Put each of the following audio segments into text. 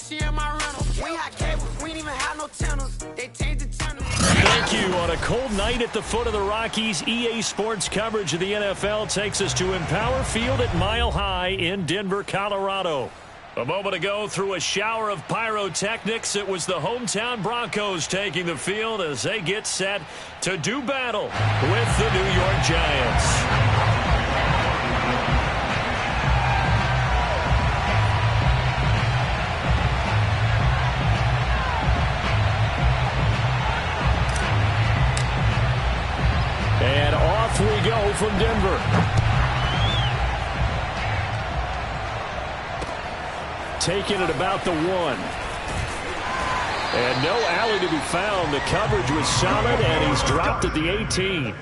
she in my rental. We had cables, we ain't even had no channels. They changed the channel. Thank you. On a cold night at the foot of the Rockies, EA Sports coverage of the NFL takes us to Empower Field at Mile High in Denver, Colorado. A moment ago, through a shower of pyrotechnics, it was the hometown Broncos taking the field as they get set to do battle with the New York Giants. And off we go from Denver. Taking it about the 1. And no alley to be found. The coverage was solid, and he's dropped at the 18.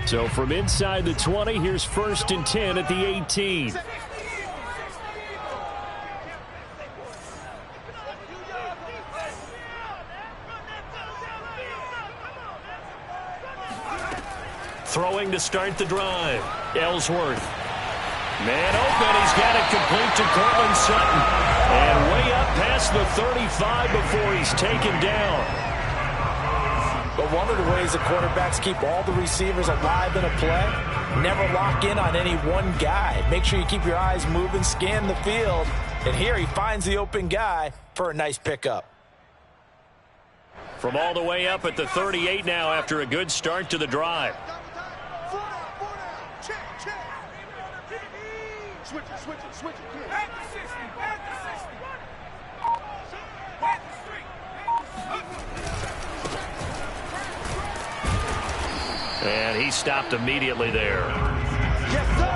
So from inside the 20, here's 1st and 10 at the 18. Throwing to start the drive. Ellsworth. Man open. He's got it complete to Cortland Sutton. And way up past the 35 before he's taken down. But one of the ways the quarterbacks keep all the receivers alive in a play, never lock in on any one guy. Make sure you keep your eyes moving, scan the field. And here he finds the open guy for a nice pickup. From all the way up at the 38 now after a good start to the drive. Switch it. And he stopped immediately there.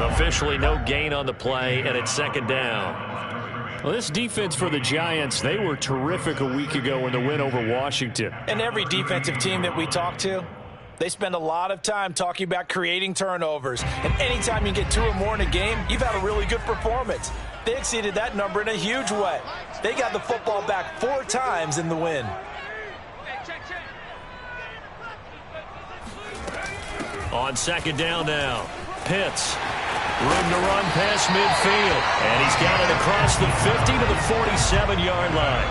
Officially no gain on the play, and it's 2nd down. Well, this defense for the Giants, they were terrific a week ago in the win over Washington. And every defensive team that we talk to, they spend a lot of time talking about creating turnovers. And anytime you get 2 or more in a game, you've had a really good performance. They exceeded that number in a huge way. They got the football back 4 times in the win. On 2nd down now, Pitts. Room to run past midfield. And he's got it across the 50 to the 47-yard line.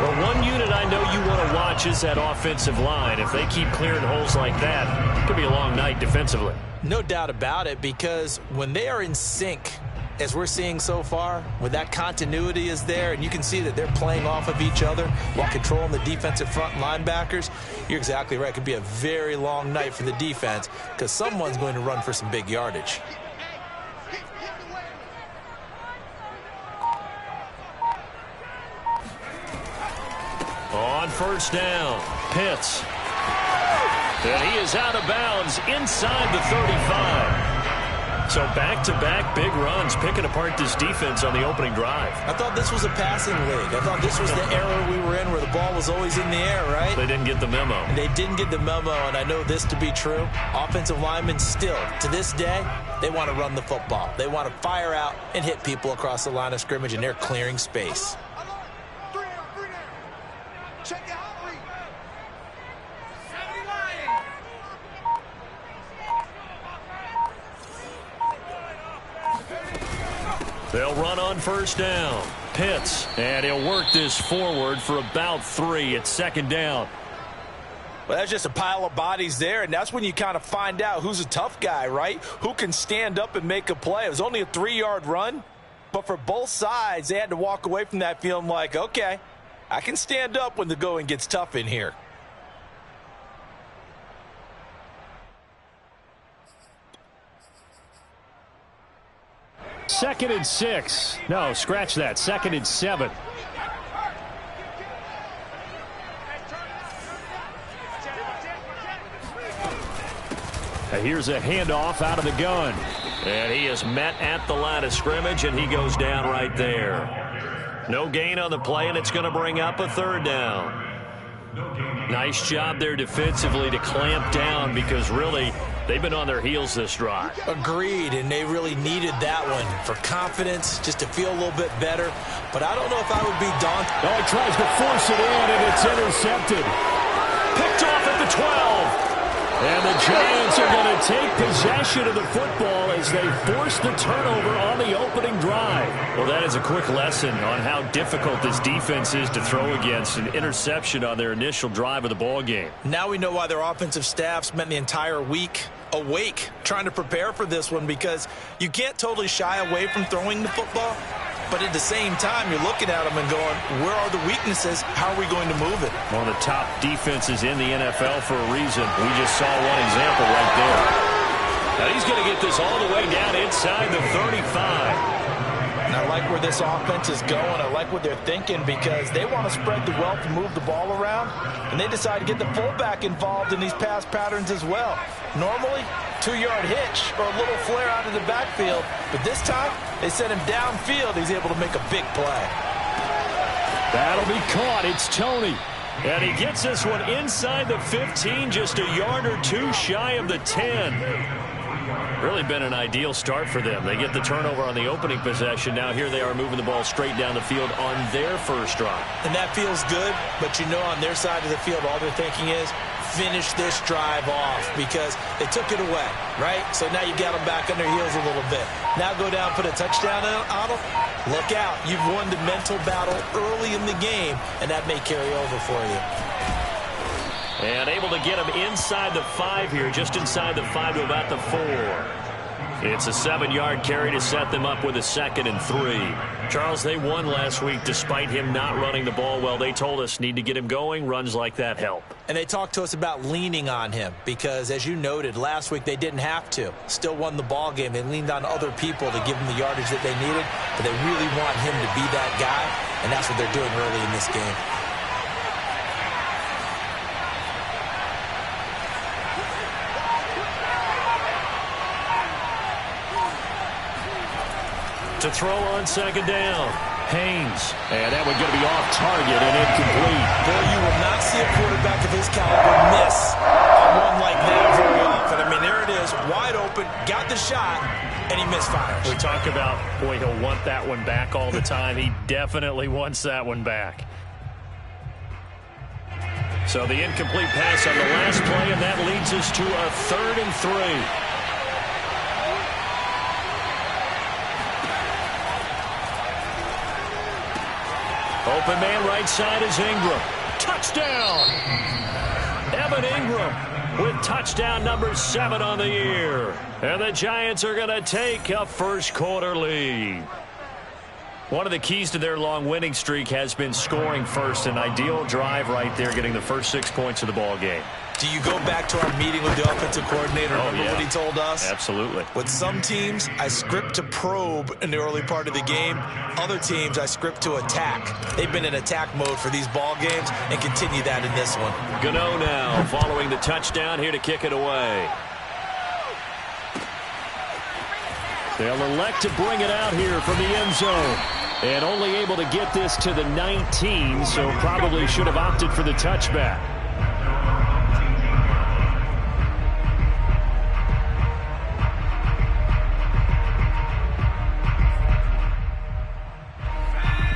Well, one unit I know you want to watch is that offensive line. If they keep clearing holes like that, it could be a long night defensively. No doubt about it, because when they are in sync, as we're seeing so far, when that continuity is there and you can see that they're playing off of each other while controlling the defensive front linebackers, you're exactly right. It could be a very long night for the defense because someone's going to run for some big yardage. On 1st down, Pitts. And he is out of bounds inside the 35. So back-to-back big runs, picking apart this defense on the opening drive. I thought this was a passing league. I thought this was the era we were in where the ball was always in the air, right? They didn't get the memo. And they didn't get the memo, and I know this to be true. Offensive linemen still, to this day, they want to run the football. They want to fire out and hit people across the line of scrimmage, and they're clearing space. They'll run on 1st down. Pitts, and he'll work this forward for about 3 at 2nd down. Well, that's just a pile of bodies there, and that's when you kind of find out who's a tough guy, right? Who can stand up and make a play. It was only a 3-yard run, but for both sides, they had to walk away from that feeling like, okay, I can stand up when the going gets tough in here. Second and 6. No, scratch that. 2nd and 7. Here's a handoff out of the gun. And he is met at the line of scrimmage, and he goes down right there. No gain on the play, and it's going to bring up a 3rd down. Nice job there defensively to clamp down because really They've been on their heels this drive. Agreed, and they really needed that one for confidence, just to feel a little bit better. But I don't know if I would be daunted. Oh, he tries to force it in, and it's intercepted. Picked off at the 12. And the Giants are going to take possession of the football as they force the turnover on the opening drive. Well, that is a quick lesson on how difficult this defense is to throw against. An interception on their initial drive of the ball game. Now we know why their offensive staff spent the entire week awake trying to prepare for this one, because you can't totally shy away from throwing the football. But at the same time, you're looking at them and going, where are the weaknesses? How are we going to move it? One of the top defenses in the NFL for a reason. We just saw one example right there. Now he's going to get this all the way down inside the 35. And I like where this offense is going. I like what they're thinking, because they want to spread the wealth and move the ball around. And they decide to get the fullback involved in these pass patterns as well. Normally, 2-yard hitch or a little flare out of the backfield. But this time, they sent him downfield. He's able to make a big play. That'll be caught. It's Tony. And he gets this one inside the 15, just a yard or two shy of the 10. Really been an ideal start for them. They get the turnover on the opening possession. Now here they are moving the ball straight down the field on their first drive. And that feels good, but you know on their side of the field, all they're thinking is, finish this drive off, because they took it away, right? So now you got them back on their heels a little bit. Now go down, put a touchdown on them. Look out. You've won the mental battle early in the game, and that may carry over for you. And able to get him inside the 5 here, just inside the 5 to about the 4. It's a 7-yard carry to set them up with a 2nd and 3. Charles, they won last week despite him not running the ball well. They told us need to get him going. Runs like that help. And they talked to us about leaning on him, because as you noted, last week they didn't have to. Still won the ball game. They leaned on other people to give them the yardage that they needed, but they really want him to be that guy, and that's what they're doing early in this game. To throw on 2nd down. Haynes. And that one going to be off target and incomplete. Boy, you will not see a quarterback of his caliber miss on one like that very often. I mean, there it is, wide open, got the shot, and he misfires. We talk about, boy, he'll want that one back all the time. He definitely wants that one back. So the incomplete pass on the last play, and that leads us to a 3rd and 3. Open man right side is Ingram. Touchdown! Evan Ingram with touchdown number 7 on the year. And the Giants are going to take a first-quarter lead. One of the keys to their long winning streak has been scoring first. An ideal drive right there, getting the first 6 points of the ball game. Do you go back to our meeting with the offensive coordinator? Remember what he told us? Absolutely. With some teams, I script to probe in the early part of the game. Other teams, I script to attack. They've been in attack mode for these ball games and continue that in this one. Gano now following the touchdown here to kick it away. They'll elect to bring it out here from the end zone. And only able to get this to the 19, so probably should have opted for the touchback.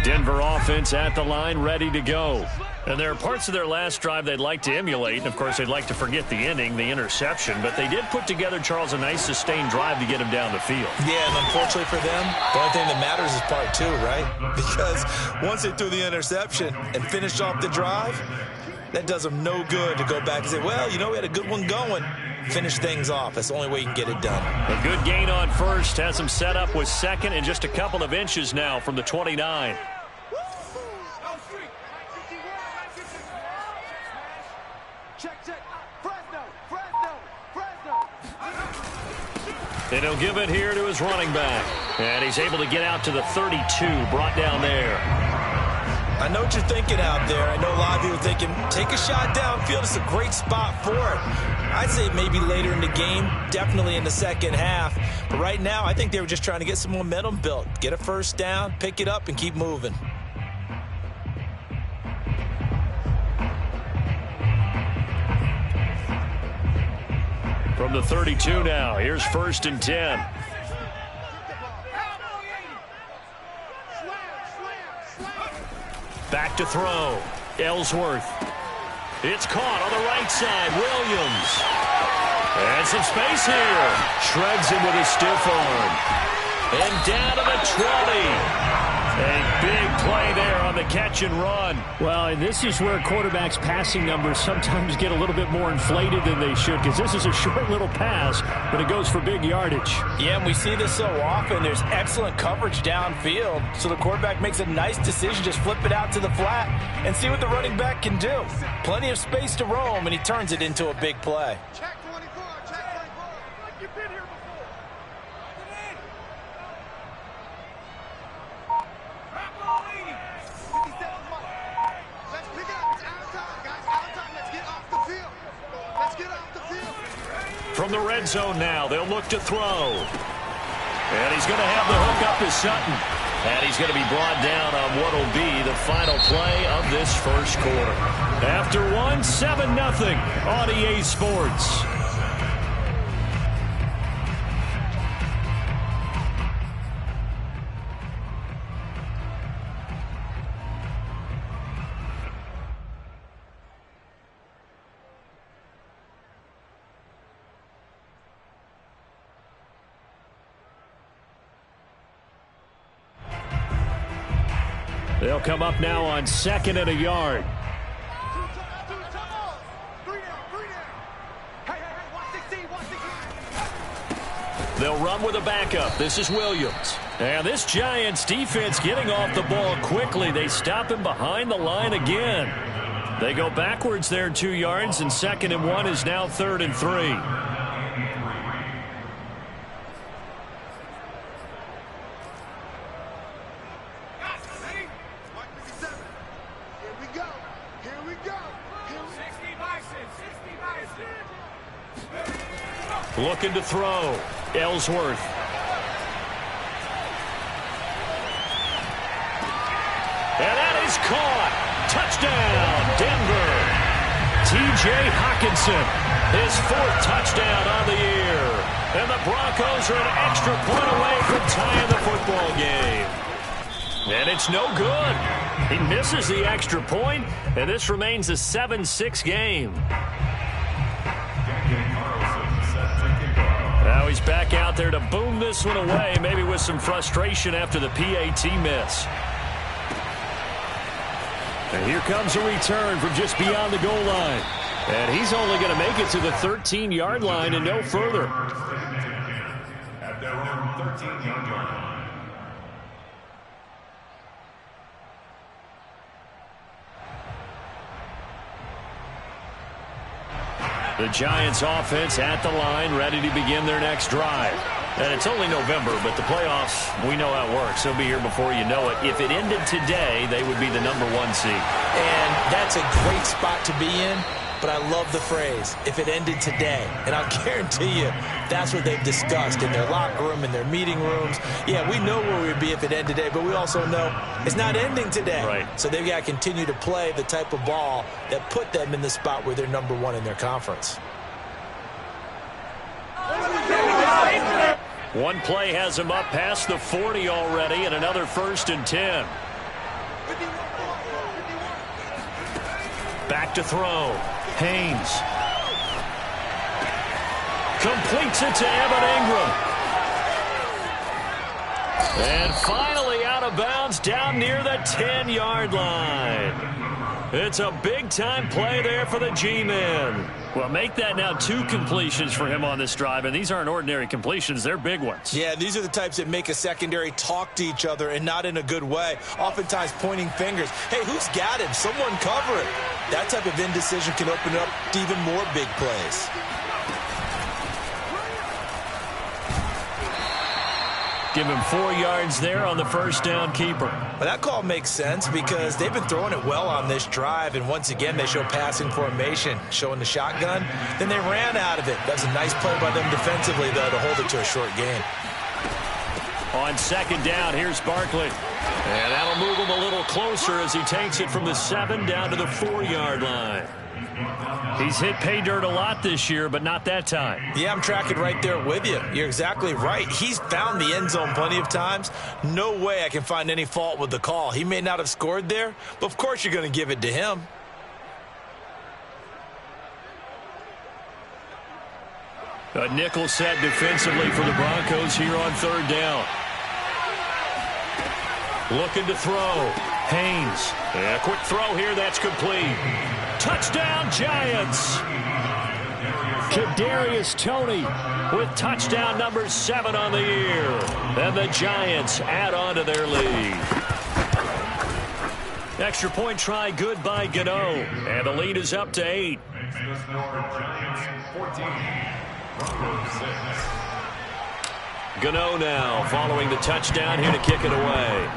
Denver offense at the line, ready to go. And there are parts of their last drive they'd like to emulate. And, of course, they'd like to forget the ending, the interception. But they did put together, Charles, a nice sustained drive to get him down the field. Yeah, and unfortunately for them, the only thing that matters is part 2, right? Because once they threw the interception and finished off the drive, that does them no good to go back and say, well, you know, we had a good one going. Finish things off. That's the only way you can get it done. A good gain on first. Has them set up with 2nd and just a couple of inches now from the 29. And he'll give it here to his running back. And he's able to get out to the 32, brought down there. I know what you're thinking out there. I know a lot of you are thinking, take a shot downfield. It's a great spot for it. I'd say maybe later in the game, definitely in the second half. But right now, I think they were just trying to get some momentum built. Get a first down, pick it up, and keep moving. From the 32 now, here's 1st and 10. Back to throw. Ellsworth. It's caught on the right side. Williams. And some space here. Shreds him with a stiff arm. And down to the 20. A big play there on the catch and run. Well, and this is where quarterbacks' passing numbers sometimes get a little bit more inflated than they should, because this is a short little pass, but it goes for big yardage. Yeah, and we see this so often. There's excellent coverage downfield, so the quarterback makes a nice decision. Just flip it out to the flat and see what the running back can do. Plenty of space to roam, and he turns it into a big play. Check 24, check 24. Like you've been here before. Let's pick it up. It's out of time, guys. Out of time. Let's get off the field. Let's get off the field. From the red zone now, they'll look to throw. And he's going to have the hook up to Sutton. And he's going to be brought down on what will be the final play of this first quarter. After 7-0 on EA Sports. They'll come up now on 2nd and a yard. They'll run with a backup. This is Williams. And this Giants defense getting off the ball quickly. They stop him behind the line again. They go backwards there 2 yards, and 2nd and 1 is now 3rd and 3. Looking to throw. Ellsworth. And that is caught. Touchdown, Denver. T.J. Hockenson, his 4th touchdown on the year. And the Broncos are an extra point away from tying the football game. And it's no good. He misses the extra point, and this remains a 7-6 game. Now he's back out there to boom this one away, maybe with some frustration after the PAT miss. And here comes a return from just beyond the goal line. And he's only going to make it to the 13-yard line and no further. At their own 13-yard line. The Giants offense at the line, ready to begin their next drive. And it's only November, but the playoffs, we know how it works. They'll be here before you know it. If it ended today, they would be the #1 seed. And that's a great spot to be in, but I love the phrase, if it ended today. And I'll guarantee you, that's what they've discussed in their locker room, in their meeting rooms. Yeah, we know where we'd be if it ended today, but we also know it's not ending today. Right. So they've got to continue to play the type of ball that put them in the spot where they're #1 in their conference. One play has him up past the 40 already, and another 1st and 10. Back to throw. Haynes. Completes it to Evan Ingram. And finally out of bounds down near the 10-yard line. It's a big-time play there for the G-men. Well, make that now 2 completions for him on this drive, and these aren't ordinary completions. They're big ones. Yeah, these are the types that make a secondary talk to each other and not in a good way. Oftentimes pointing fingers. Hey, who's got him? Someone cover it. That type of indecision can open up to even more big plays. Give him 4 yards there on the first down keeper. Well, that call makes sense because they've been throwing it well on this drive, and once again they show passing formation, showing the shotgun. Then they ran out of it. That's a nice play by them defensively, though, to hold it to a short gain. On 2nd down, here's Barkley. And that'll move him a little closer as he takes it from the 7 down to the 4-yard line. He's hit pay dirt a lot this year, but not that time. Yeah, I'm tracking right there with you. You're exactly right. He's found the end zone plenty of times. No way I can find any fault with the call. He may not have scored there, but of course you're going to give it to him. A nickel set defensively for the Broncos here on third down. Looking to throw. Haynes. A quick throw here. That's complete. Touchdown, Giants. Kadarius Toney with touchdown number 7 on the year. And the Giants add on to their lead. Extra point try good by Gano. And the lead is up to 8. Gano now following the touchdown here to kick it away.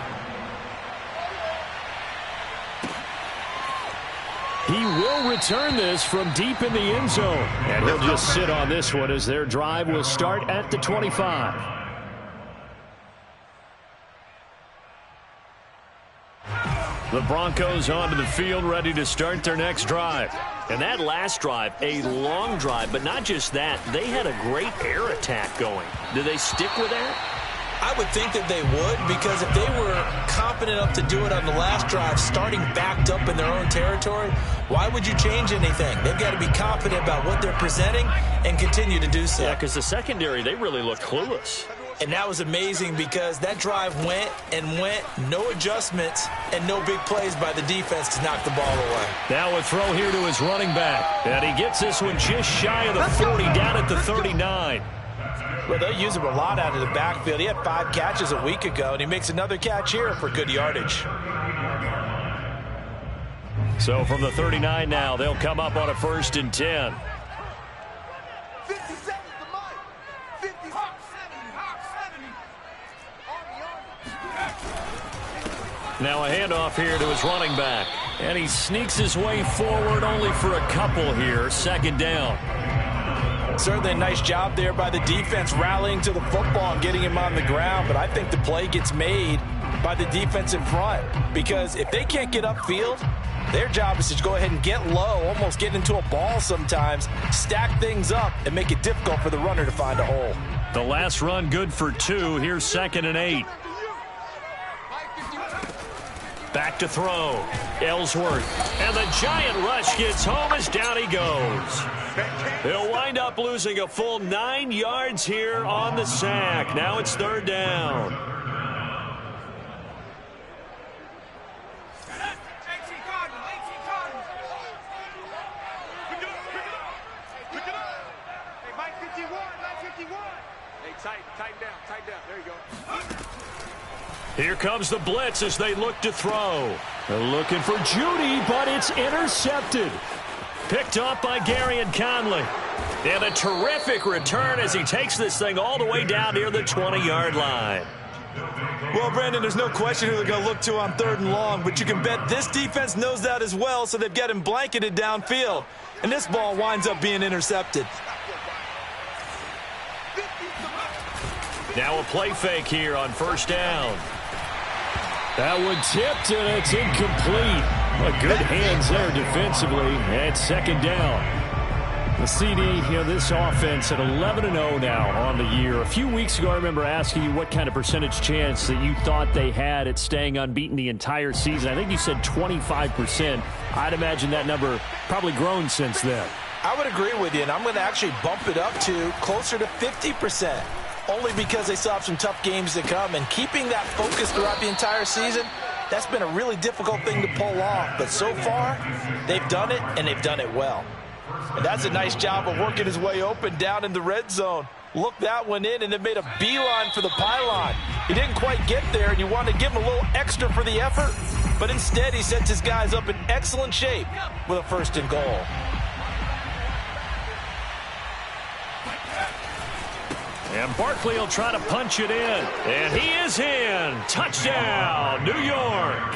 He will return this from deep in the end zone. And he'll just sit on this one as their drive will start at the 25. The Broncos onto the field ready to start their next drive. And that last drive, a long drive, but not just that. They had a great air attack going. Do they stick with that? I would think that they would, because if they were confident enough to do it on the last drive, starting backed up in their own territory, why would you change anything? They've got to be confident about what they're presenting and continue to do so. Yeah, because the secondary, they really looked clueless. And that was amazing because that drive went and went, no adjustments, and no big plays by the defense to knock the ball away. Now a throw here to his running back. And he gets this one just shy of the 40, down at the 39. Well, they'll use him a lot out of the backfield. He had 5 catches a week ago, and he makes another catch here for good yardage. So from the 39 now, they'll come up on a 1st and 10. 50 seconds to mine. 50, hop 70, Now a handoff here to his running back. And he sneaks his way forward only for a couple here. 2nd down. Certainly a nice job there by the defense rallying to the football and getting him on the ground. But I think the play gets made by the defense in front. Because if they can't get upfield, their job is to go ahead and get low, almost get into a ball sometimes, stack things up, and make it difficult for the runner to find a hole. The last run good for 2. Here's 2nd and 8. Back to throw. Ellsworth. And the giant rush gets home as down he goes. He'll wind up losing a full 9 yards here on the sack. Now it's 3rd down. Tighten down. There you go. Here comes the blitz as they look to throw. They're looking for Judy, but it's intercepted. Picked up by Gary and Conley. And a terrific return as he takes this thing all the way down near the 20-yard line. Well, Brandon, there's no question who they're going to look to on 3rd and long, but you can bet this defense knows that as well, so they've got him blanketed downfield. And this ball winds up being intercepted. Now a play fake here on 1st down. That one tipped, and it's incomplete. Well, good hands there defensively. And 2nd down. The CD, this offense at 11-0 now on the year. A few weeks ago, I remember asking you what kind of percentage chance that you thought they had at staying unbeaten the entire season. I think you said 25%. I'd imagine that number probably grown since then. I would agree with you, and I'm going to actually bump it up to closer to 50%. Only because they still have some tough games to come. And keeping that focus throughout the entire season, that's been a really difficult thing to pull off. But so far, they've done it, and they've done it well. And that's a nice job of working his way open down in the red zone. Looked that one in and then made a beeline for the pylon. He didn't quite get there, and you wanted to give him a little extra for the effort. But instead, he sets his guys up in excellent shape with a 1st and goal. And Barkley will try to punch it in. And he is in. Touchdown, New York.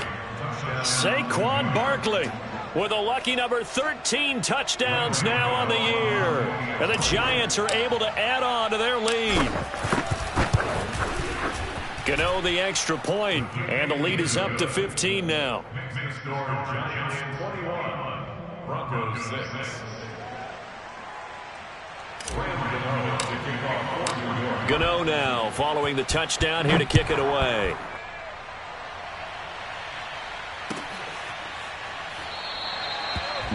Saquon Barkley with a lucky number 13 touchdowns now on the year. And the Giants are able to add on to their lead. Gano the extra point, and the lead is up to 15 now. Giants 21, Broncos 6. Gano now following the touchdown here to kick it away.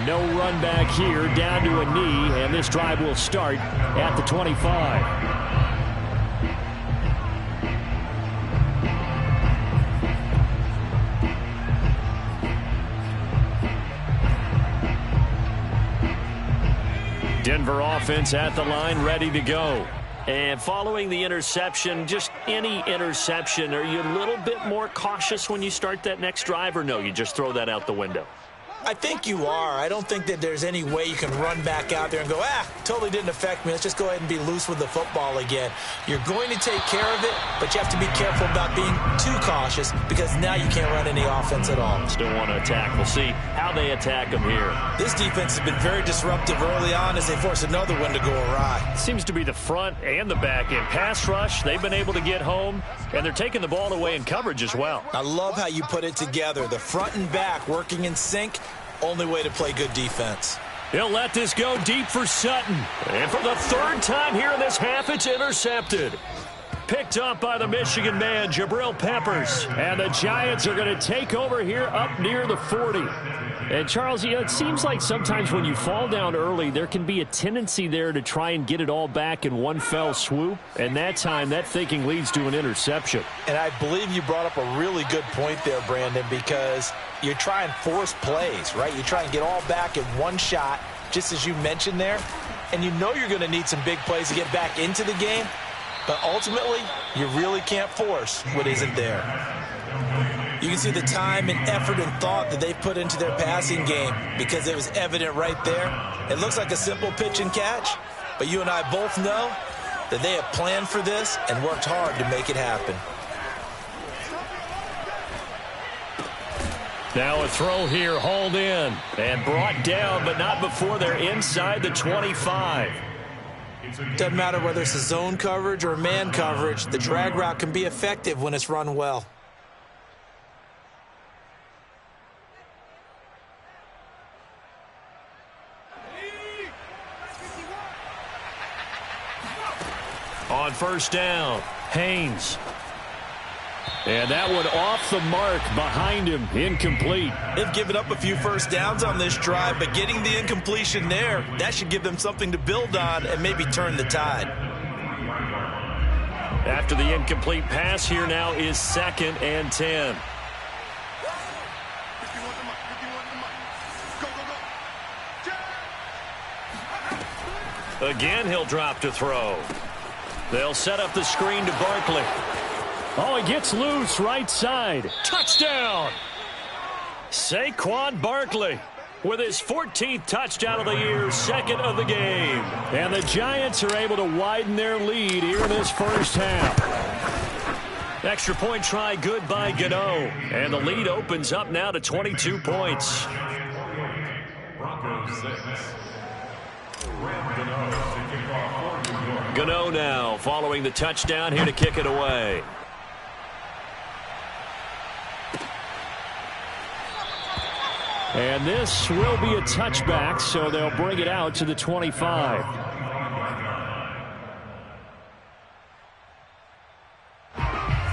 No run back here, down to a knee, and this drive will start at the 25. Denver offense at the line, ready to go. And following the interception, just any interception, are you a little bit more cautious when you start that next drive, or no, you just throw that out the window? I think you are. I don't think that there's any way you can run back out there and go, totally didn't affect me. Let's just go ahead and be loose with the football again. You're going to take care of it, but you have to be careful about being too cautious because now you can't run any offense at all. Still want to attack. We'll see how they attack them here. This defense has been very disruptive early on as they force another one to go awry. Seems to be the front and the back end. Pass rush, they've been able to get home, and they're taking the ball away in coverage as well. I love how you put it together. The front and back working in sync. Only way to play good defense. He'll let this go deep for Sutton. And for the third time here in this half, it's intercepted. Picked up by the Michigan man, Jabril Peppers. And the Giants are going to take over here up near the 40. And, Charles, it seems like sometimes when you fall down early, there can be a tendency there to try and get it all back in one fell swoop. And that time, that thinking leads to an interception. And I believe you brought up a really good point there, Brandon, because you try and force plays, right? You try and get all back in one shot, just as you mentioned there. And you know you're going to need some big plays to get back into the game. But ultimately, you really can't force what isn't there. You can see the time and effort and thought that they've put into their passing game because it was evident right there. It looks like a simple pitch and catch, but you and I both know that they have planned for this and worked hard to make it happen. Now a throw here, hauled in and brought down, but not before they're inside the 25. Doesn't matter whether it's a zone coverage or man coverage, the drag route can be effective when it's run well. On first down, Haynes. And that one off the mark behind him, incomplete. They've given up a few first downs on this drive, but getting the incompletion there, that should give them something to build on and maybe turn the tide. After the incomplete pass, here now is 2nd and 10. Again, he'll drop to throw. They'll set up the screen to Barkley. Oh, he gets loose right side. Touchdown! Saquon Barkley with his 14th touchdown of the year, 2nd of the game. And the Giants are able to widen their lead here in this first half. Extra point try good by Gano. And the lead opens up now to 22 points. Gano now following the touchdown here to kick it away. And this will be a touchback, so they'll bring it out to the 25.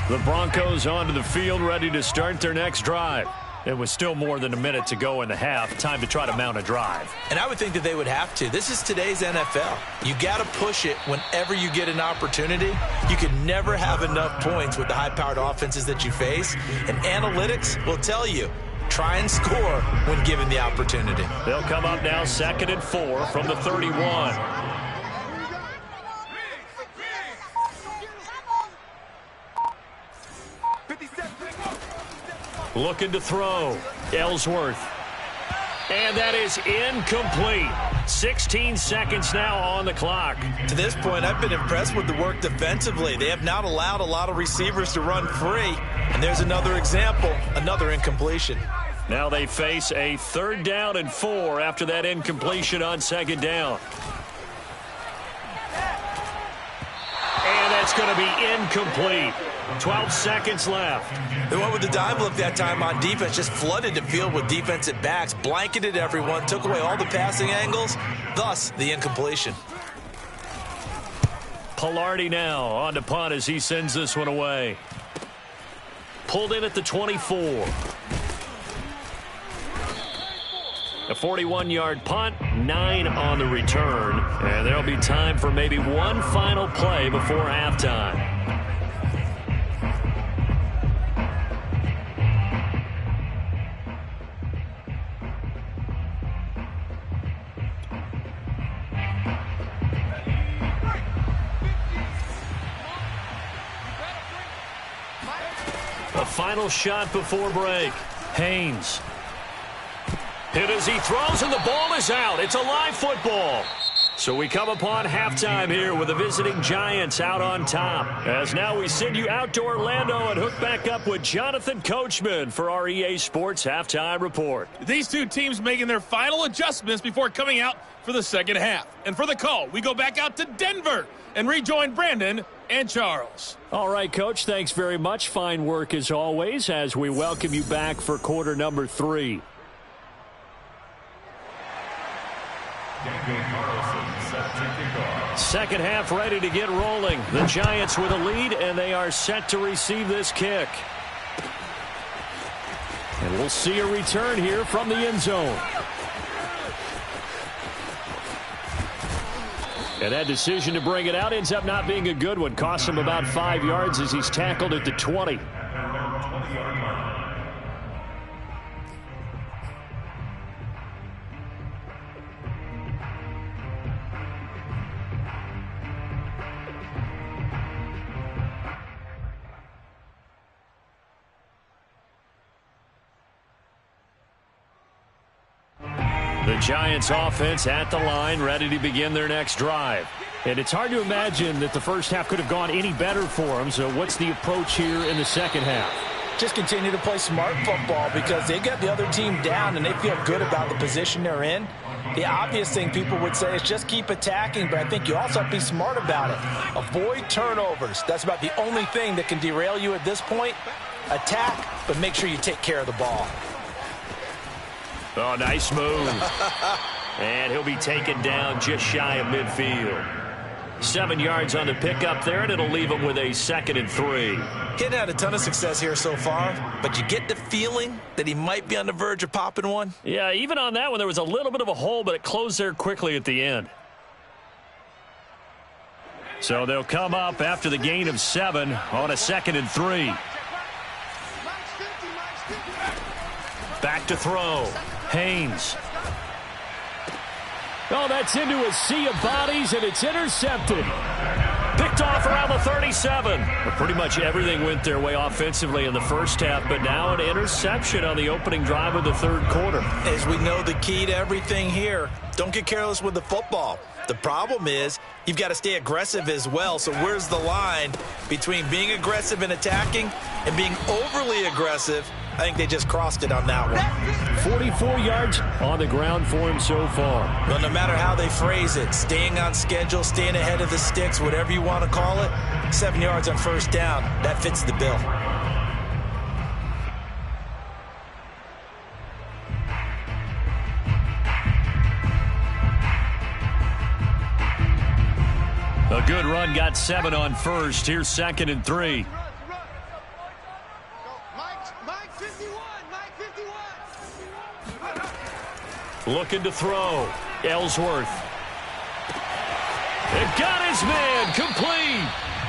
The Broncos onto the field, ready to start their next drive. It was still more than a minute to go in the half. Time to try to mount a drive. And I would think that they would have to. This is today's NFL. You got to push it whenever you get an opportunity. You can never have enough points with the high-powered offenses that you face. And analytics will tell you, try and score when given the opportunity. They'll come up now 2nd and 4 from the 31. Looking to throw. Ellsworth. And that is incomplete. 16 seconds now on the clock. To this point, I've been impressed with the work defensively. They have not allowed a lot of receivers to run free. And there's another example, another incompletion. Now they face a 3rd down and 4 after that incompletion on 2nd down. And that's going to be incomplete. 12 seconds left. They went with the dime look that time on defense, just flooded the field with defensive backs, blanketed everyone, took away all the passing angles, thus the incompletion. Pilardi now on to punt as he sends this one away. Pulled in at the 24. A 41-yard punt, 9 on the return. And there'll be time for maybe one final play before halftime. A final shot before break. Haynes. Hit as he throws, and the ball is out. It's a live football. So we come upon halftime here with the visiting Giants out on top. As now we send you out to Orlando and hook back up with Jonathan Coachman for our EA Sports Halftime Report. These two teams making their final adjustments before coming out for the second half. And for the call, we go back out to Denver and rejoin Brandon and Charles. All right, Coach, thanks very much. Fine work as always as we welcome you back for quarter number 3. Second half ready to get rolling. The Giants with a lead, and they are set to receive this kick. And we'll see a return here from the end zone. And that decision to bring it out ends up not being a good one. Costs him about 5 yards as he's tackled at the 20. The Giants offense at the line, ready to begin their next drive. And it's hard to imagine that the first half could have gone any better for them. So what's the approach here in the second half? Just continue to play smart football because they got the other team down and they feel good about the position they're in. The obvious thing people would say is just keep attacking, but I think you also have to be smart about it. Avoid turnovers. That's about the only thing that can derail you at this point. Attack, but make sure you take care of the ball. Oh, nice move. And he'll be taken down just shy of midfield. 7 yards on the pickup there, and it'll leave him with a 2nd and 3. He hadn't had a ton of success here so far, but you get the feeling that he might be on the verge of popping one. Yeah, even on that one, there was a little bit of a hole, but it closed there quickly at the end. So they'll come up after the gain of 7 on a 2nd and 3. Back to throw. Haynes. Oh, that's into a sea of bodies, and it's intercepted. Picked off around the 37. Well, pretty much everything went their way offensively in the first half, but now an interception on the opening drive of the third quarter. As we know, the key to everything here, don't get careless with the football. The problem is you've got to stay aggressive as well. So where's the line between being aggressive and attacking and being overly aggressive? I think they just crossed it on that one. 44 yards on the ground for him so far. Well, no matter how they phrase it, staying on schedule, staying ahead of the sticks, whatever you want to call it, 7 yards on first down, that fits the bill. A good run, got 7 on first. Here's 2nd and 3. Looking to throw. Ellsworth. And got his man complete.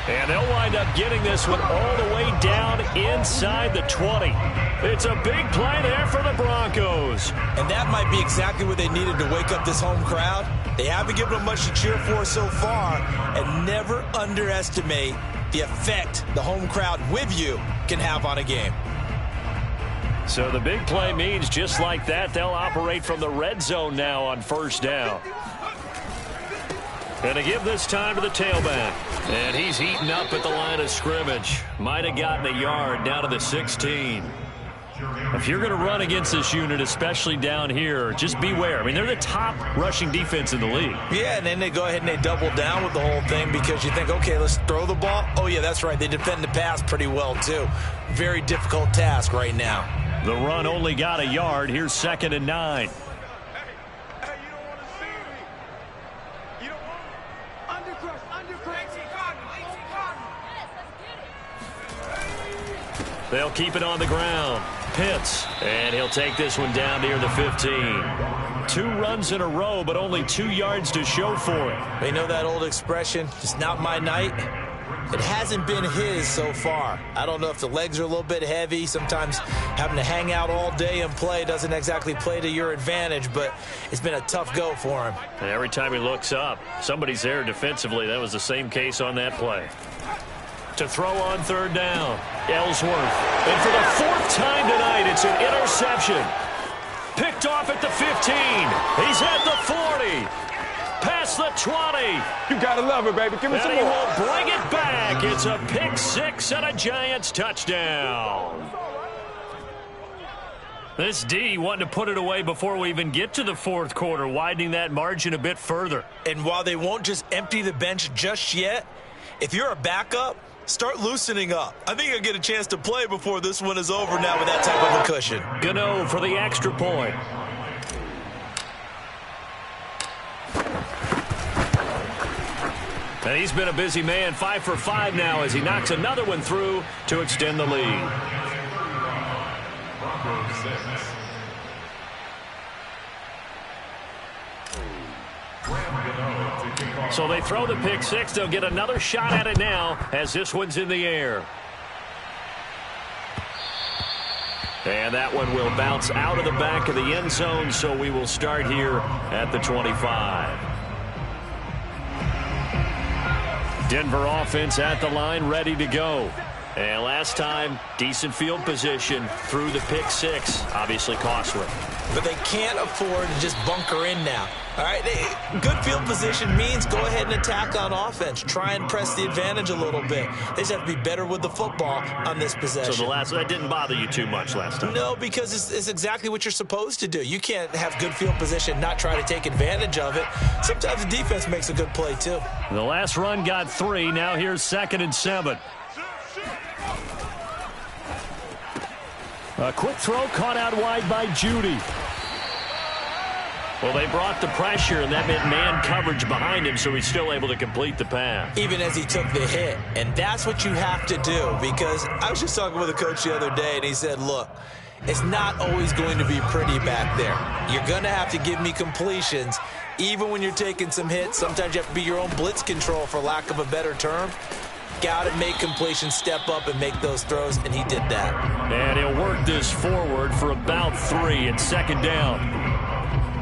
And they'll wind up getting this one all the way down inside the 20. It's a big play there for the Broncos. And that might be exactly what they needed to wake up this home crowd. They haven't given them much to cheer for so far. And never underestimate the effect the home crowd with you can have on a game. So the big play means just like that, they'll operate from the red zone now on first down. And to give this time to the tailback. And he's eaten up at the line of scrimmage. Might have gotten a yard down to the 16. If you're going to run against this unit, especially down here, just beware. I mean, they're the top rushing defense in the league. Yeah, and then they go ahead and they double down with the whole thing because you think, okay, let's throw the ball. Oh, yeah, that's right. They defend the pass pretty well, too. Very difficult task right now. The run only got a yard. Here's 2nd and 9. Hey, you don't want to see me. You don't want to. Under crush. They'll keep it on the ground. Pitts, and he'll take this one down near the 15. 2 runs in a row, but only 2 yards to show for it. They know that old expression, it's not my night. It hasn't been his so far. I don't know if the legs are a little bit heavy. Sometimes having to hang out all day and play doesn't exactly play to your advantage, but it's been a tough go for him. And every time he looks up, somebody's there defensively. That was the same case on that play. To throw on 3rd down, Ellsworth. And for the 4th time tonight, it's an interception. Picked off at the 15. He's at the 40. Past the 20. You gotta love it, baby. Give me some And he more. will bring it back. It's a pick 6 and a Giants touchdown. This D wanting to put it away before we even get to the 4th quarter, widening that margin a bit further. And while they won't just empty the bench just yet, if you're a backup, start loosening up. I think you'll get a chance to play before this one is over now with that type of a cushion. Gano for the extra point. And he's been a busy man, 5 for 5 now as he knocks another one through to extend the lead. So they throw the pick 6. They'll get another shot at it now as this one's in the air. And that one will bounce out of the back of the end zone, so we will start here at the 25. Denver offense at the line, ready to go. And last time, decent field position through the pick 6, obviously costly. But they can't afford to just bunker in now. All right, good field position means go ahead and attack on offense. Try and press the advantage a little bit. They just have to be better with the football on this possession. So that didn't bother you too much last time? No, because it's exactly what you're supposed to do. You can't have good field position, not try to take advantage of it. Sometimes the defense makes a good play, too. The last run got 3. Now here's 2nd and 7. A quick throw caught out wide by Judy. Well, they brought the pressure, and that meant man coverage behind him, so he's still able to complete the pass. Even as he took the hit. And that's what you have to do, because I was just talking with a coach the other day, and he said, look, it's not always going to be pretty back there. You're going to have to give me completions, even when you're taking some hits. Sometimes you have to be your own blitz control, for lack of a better term. Got to make completions, step up and make those throws, and he did that. And he'll work this forward for about 3 and 2nd down.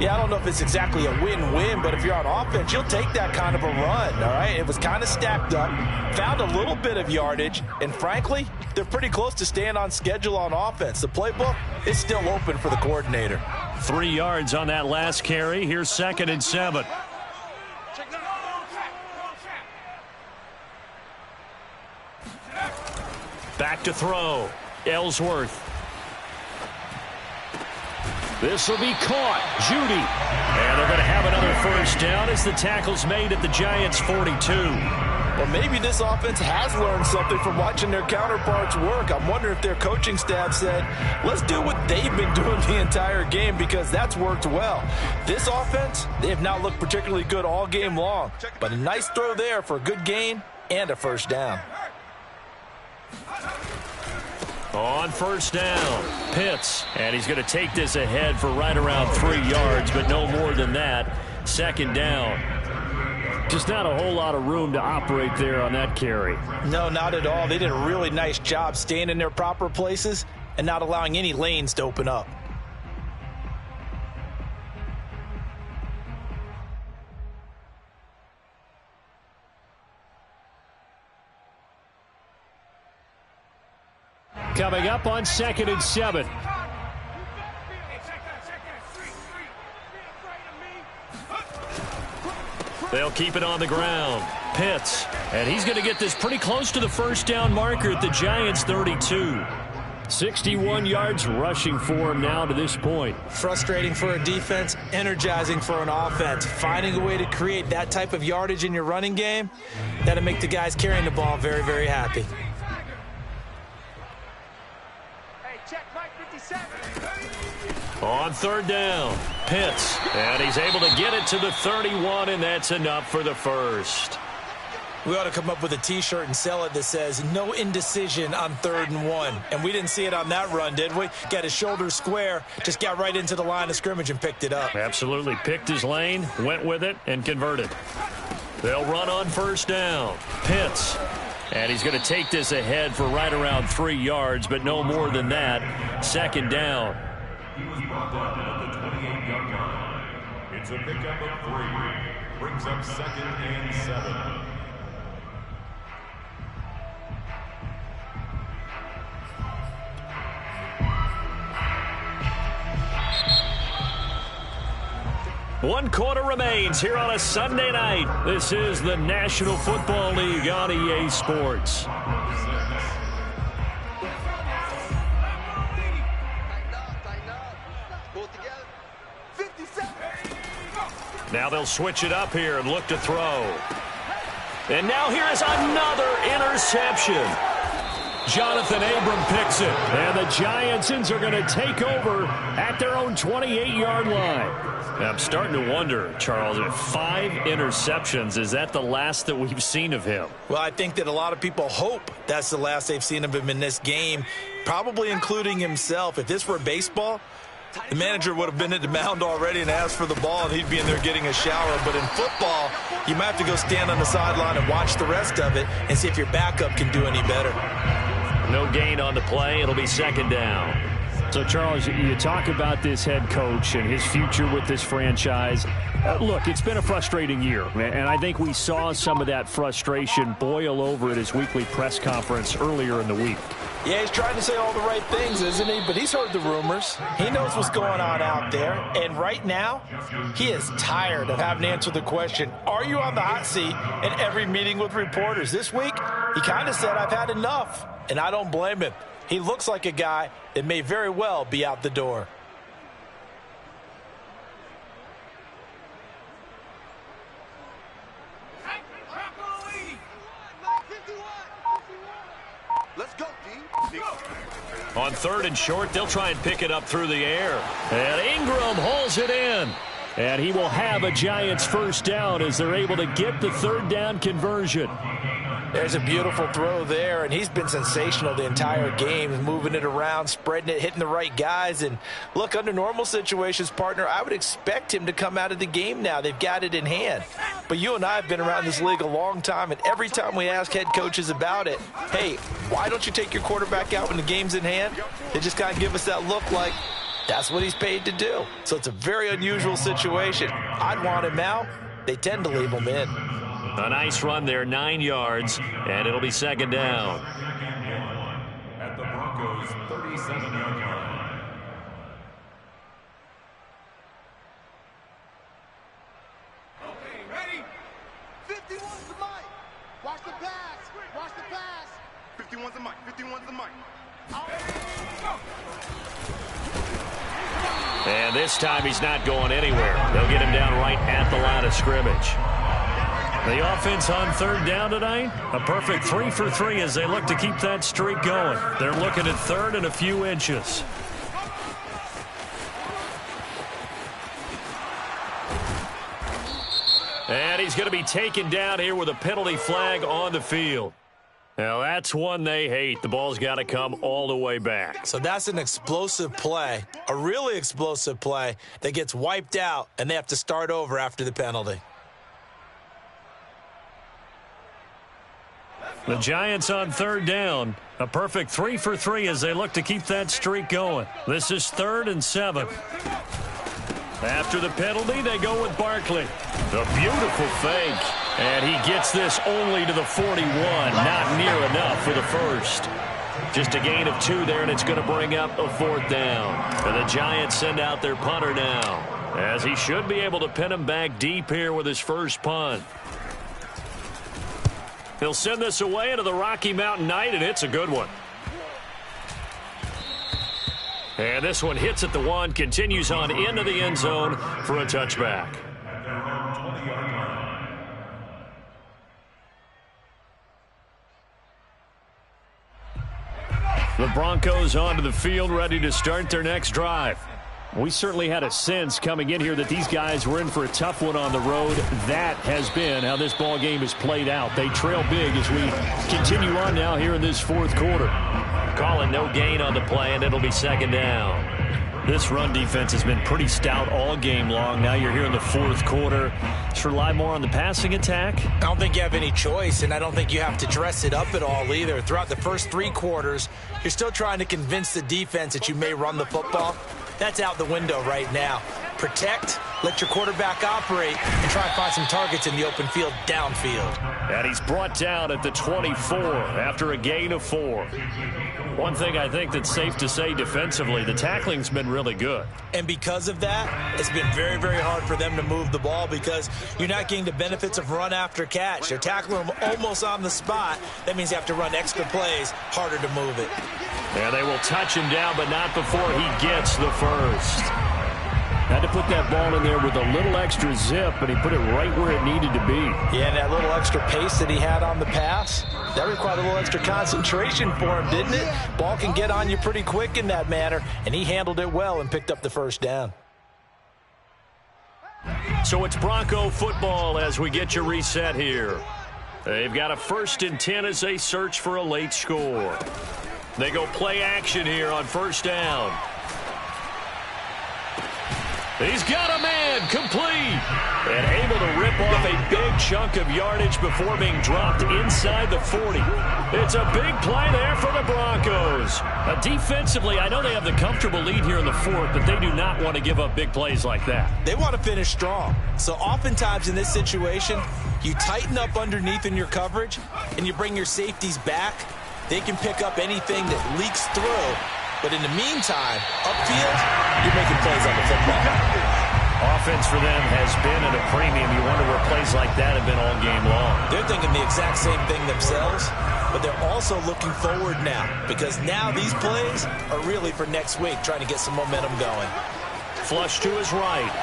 Yeah, I don't know if it's exactly a win-win, but if you're on offense, you'll take that kind of a run, all right? It was kind of stacked up, found a little bit of yardage, and frankly, they're pretty close to staying on schedule on offense. The playbook is still open for the coordinator. 3 yards on that last carry. Here's 2nd and 7. Back to throw. Ellsworth. This will be caught. Judy. And they're going to have another 1st down as the tackle's made at the Giants' 42. Well, maybe this offense has learned something from watching their counterparts work. I'm wondering if their coaching staff said, let's do what they've been doing the entire game, because that's worked well. This offense, they have not looked particularly good all game long. But a nice throw there for a good gain and a 1st down. On 1st down, Pitts. And he's going to take this ahead for right around 3 yards, but no more than that. 2nd down. Just not a whole lot of room to operate there on that carry. No, not at all. They did a really nice job staying in their proper places and not allowing any lanes to open up. Coming up on 2nd and 7. They'll keep it on the ground. Pitts. And he's going to get this pretty close to the 1st down marker at the Giants' 32. 61 yards rushing for him now to this point. Frustrating for a defense, energizing for an offense. Finding a way to create that type of yardage in your running game, that'll make the guys carrying the ball very, very happy. On 3rd down, Pitts. And he's able to get it to the 31, and that's enough for the 1st. We ought to come up with a T-shirt and sell it that says, no indecision on 3rd and 1. And we didn't see it on that run, did we? Got his shoulders square, just got right into the line of scrimmage and picked it up. Absolutely. Picked his lane, went with it, and converted. They'll run on 1st down. Pitts. And he's going to take this ahead for right around 3 yards, but no more than that. 2nd down. He was brought down at the 28-yard line. It's a pickup of 3. Brings up 2nd and 7. One quarter remains here on a Sunday night. This is the National Football League on EA Sports. Now they'll switch it up here and look to throw. And now here is another interception. Jonathan Abram picks it. And the Giantsons are going to take over at their own 28-yard line. I'm starting to wonder, Charles, if 5 interceptions, is that the last that we've seen of him? Well, I think that a lot of people hope that's the last they've seen of him in this game, probably including himself. If this were baseball, the manager would have been at the mound already and asked for the ball, and he'd be in there getting a shower. But in football, you might have to go stand on the sideline and watch the rest of it and see if your backup can do any better. No gain on the play. It'll be 2nd down. So, Charles, you talk about this head coach and his future with this franchise. Look, it's been a frustrating year, and I think we saw some of that frustration boil over at his weekly press conference earlier in the week. Yeah, he's trying to say all the right things, isn't he? But he's heard the rumors. He knows what's going on out there. And right now, he is tired of having to answer the question, are you on the hot seat in every meeting with reporters? This week, he kind of said, I've had enough. And I don't blame him. He looks like a guy that may very well be out the door. Let's go, D. On 3rd and short, they'll try and pick it up through the air. And Ingram hauls it in. And he will have a Giants 1st down as they're able to get the 3rd down conversion. There's a beautiful throw there, and he's been sensational the entire game, moving it around, spreading it, hitting the right guys. And look, under normal situations, partner, I would expect him to come out of the game now. They've got it in hand. But you and I have been around this league a long time, and every time we ask head coaches about it, hey, why don't you take your quarterback out when the game's in hand? They just kind of give us that look like that's what he's paid to do. So it's a very unusual situation. I'd want him out. They tend to leave him in. A nice run there, 9 yards, and it'll be 2nd down. At the Broncos' 37-yard line. Okay, ready? 51's the mic. Watch the pass. Watch the pass. 51's the mic. 51's the mic. And this time he's not going anywhere. They'll get him down right at the line of scrimmage. The offense on 3rd down tonight, a perfect 3 for 3 as they look to keep that streak going. They're looking at 3rd and a few inches. And he's going to be taken down here with a penalty flag on the field. Now, that's one they hate. The ball's got to come all the way back. So that's an explosive play, a really explosive play that gets wiped out, and they have to start over after the penalty. The Giants on 3rd down. A perfect 3 for 3 as they look to keep that streak going. This is 3rd and 7. After the penalty, they go with Barkley. The beautiful fake. And he gets this only to the 41. Not near enough for the first. Just a gain of 2 there, and it's going to bring up a 4th down. And the Giants send out their punter now, as he should be able to pin him back deep here with his first punt. He'll send this away into the Rocky Mountain night, and it's a good one. And this one hits at the 1, continues on into the end zone for a touchback. The Broncos onto the field, ready to start their next drive. We certainly had a sense coming in here that these guys were in for a tough one on the road. That has been how this ball game has played out. They trail big as we continue on now here in this fourth quarter. Calling no gain on the play, and it'll be second down. This run defense has been pretty stout all game long. Now you're here in the fourth quarter. Just rely more on the passing attack. I don't think you have any choice, and I don't think you have to dress it up at all either. Throughout the first 3 quarters, you're still trying to convince the defense that you may run the football. That's out the window right now. Protect, let your quarterback operate, and try and find some targets in the open field downfield. And he's brought down at the 24 after a gain of 4. One thing I think that's safe to say defensively, the tackling's been really good. And because of that, it's been very, very hard for them to move the ball because you're not getting the benefits of run after catch. They're tackling them almost on the spot. That means you have to run extra plays, harder to move it. And they will touch him down, but not before he gets the first. Had to put that ball in there with a little extra zip, but he put it right where it needed to be. Yeah, and that little extra pace that he had on the pass, that required a little extra concentration for him, didn't it? Ball can get on you pretty quick in that manner, and he handled it well and picked up the first down. So it's Bronco football as we get you reset here. They've got a 1st and 10 as they search for a late score. They go play action here on first down. He's got a man complete and able to rip off a big chunk of yardage before being dropped inside the 40. It's a big play there for the Broncos. Defensively, I know they have the comfortable lead here in the 4th, but they do not want to give up big plays like that. They want to finish strong. So oftentimes in this situation, you tighten up underneath in your coverage and you bring your safeties back. They can pick up anything that leaks through. But in the meantime, upfield, you're making plays on the football. Offense for them has been at a premium. You wonder where plays like that have been all game long. They're thinking the exact same thing themselves, but they're also looking forward now because now these plays are really for next week, trying to get some momentum going. Flush to his right.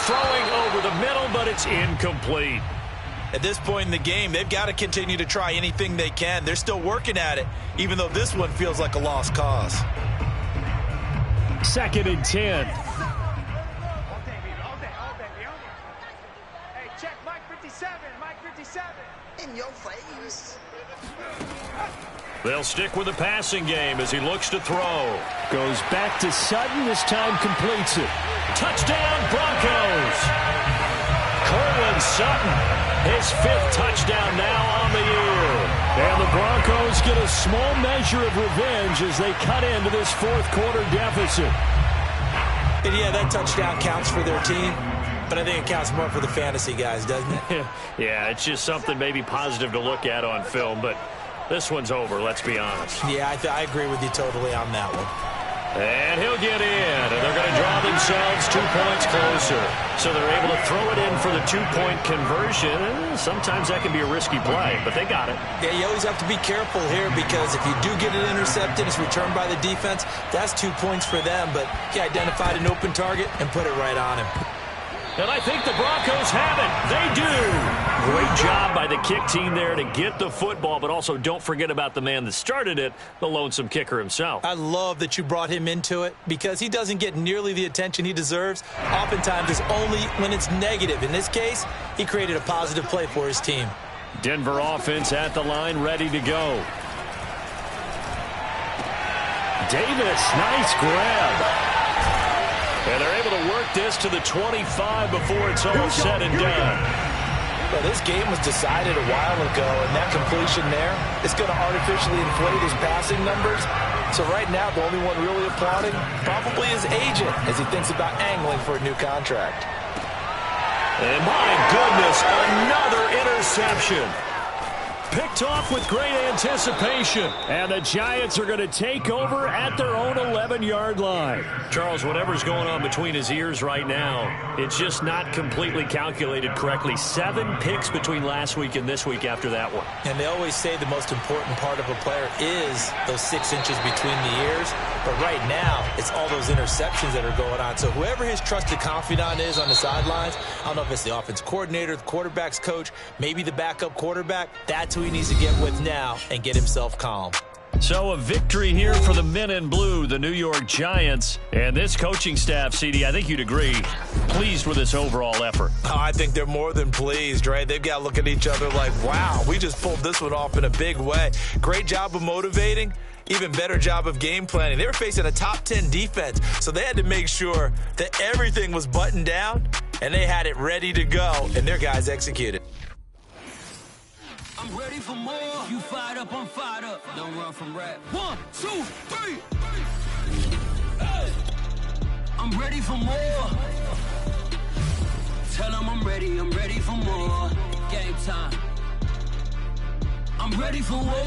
Throwing over the middle, but it's incomplete. At this point in the game, they've got to continue to try anything they can. They're still working at it, even though this one feels like a lost cause. 2nd and 10. Hey, check Mike 57, Mike 57. In your face. They'll stick with the passing game as he looks to throw. Goes back to Sutton. This time completes it. Touchdown, Broncos. Cortland Sutton. His 5th touchdown now on the year. And the Broncos get a small measure of revenge as they cut into this 4th quarter deficit. And yeah, that touchdown counts for their team, but I think it counts more for the fantasy guys, doesn't it? Yeah, it's just something maybe positive to look at on film, but this one's over, let's be honest. Yeah, I agree with you totally on that one. And he'll get in, and they're going to draw themselves 2 points closer. So they're able to throw it in for the 2-point conversion. Sometimes that can be a risky play, but they got it. Yeah, you always have to be careful here because if you do get it intercepted, it's returned by the defense. That's 2 points for them, but he identified an open target and put it right on him. And I think the Broncos have it. They do. Great job by the kick team there to get the football, but also don't forget about the man that started it, the lonesome kicker himself. I love that you brought him into it because he doesn't get nearly the attention he deserves. Oftentimes it's only when it's negative. In this case, he created a positive play for his team. Denver offense at the line, ready to go. Davis, nice grab. And they're able to work this to the 25 before it's all said and done. Well, this game was decided a while ago, and that completion there is going to artificially inflate his passing numbers. So right now, the only one really applauding probably his agent as he thinks about angling for a new contract. And my goodness, another interception. Picked off with great anticipation. And the Giants are going to take over at their own 11-yard line. Charles, whatever's going on between his ears right now, it's just not completely calculated correctly. 7 picks between last week and this week after that one. And they always say the most important part of a player is those 6 inches between the ears. But right now, it's all those interceptions that are going on. So whoever his trusted confidant is on the sidelines, I don't know if it's the offense coordinator, the quarterback's coach, maybe the backup quarterback, that's who he needs to get with now and get himself calm. So a victory here for the men in blue, the New York Giants. And this coaching staff, CD, I think you'd agree, pleased with this overall effort. Oh, I think they're more than pleased, right? They've got to look at each other like, wow, we just pulled this one off in a big way. Great job of motivating. Even better job of game planning. They were facing a top 10 defense, so they had to make sure that everything was buttoned down, and they had it ready to go, and their guys executed. I'm ready for more. You fired up, I'm fired up. Don't run from rap. 1, 2, 3. Hey. I'm ready for more. Tell them I'm ready for more. Game time. I'm ready for more.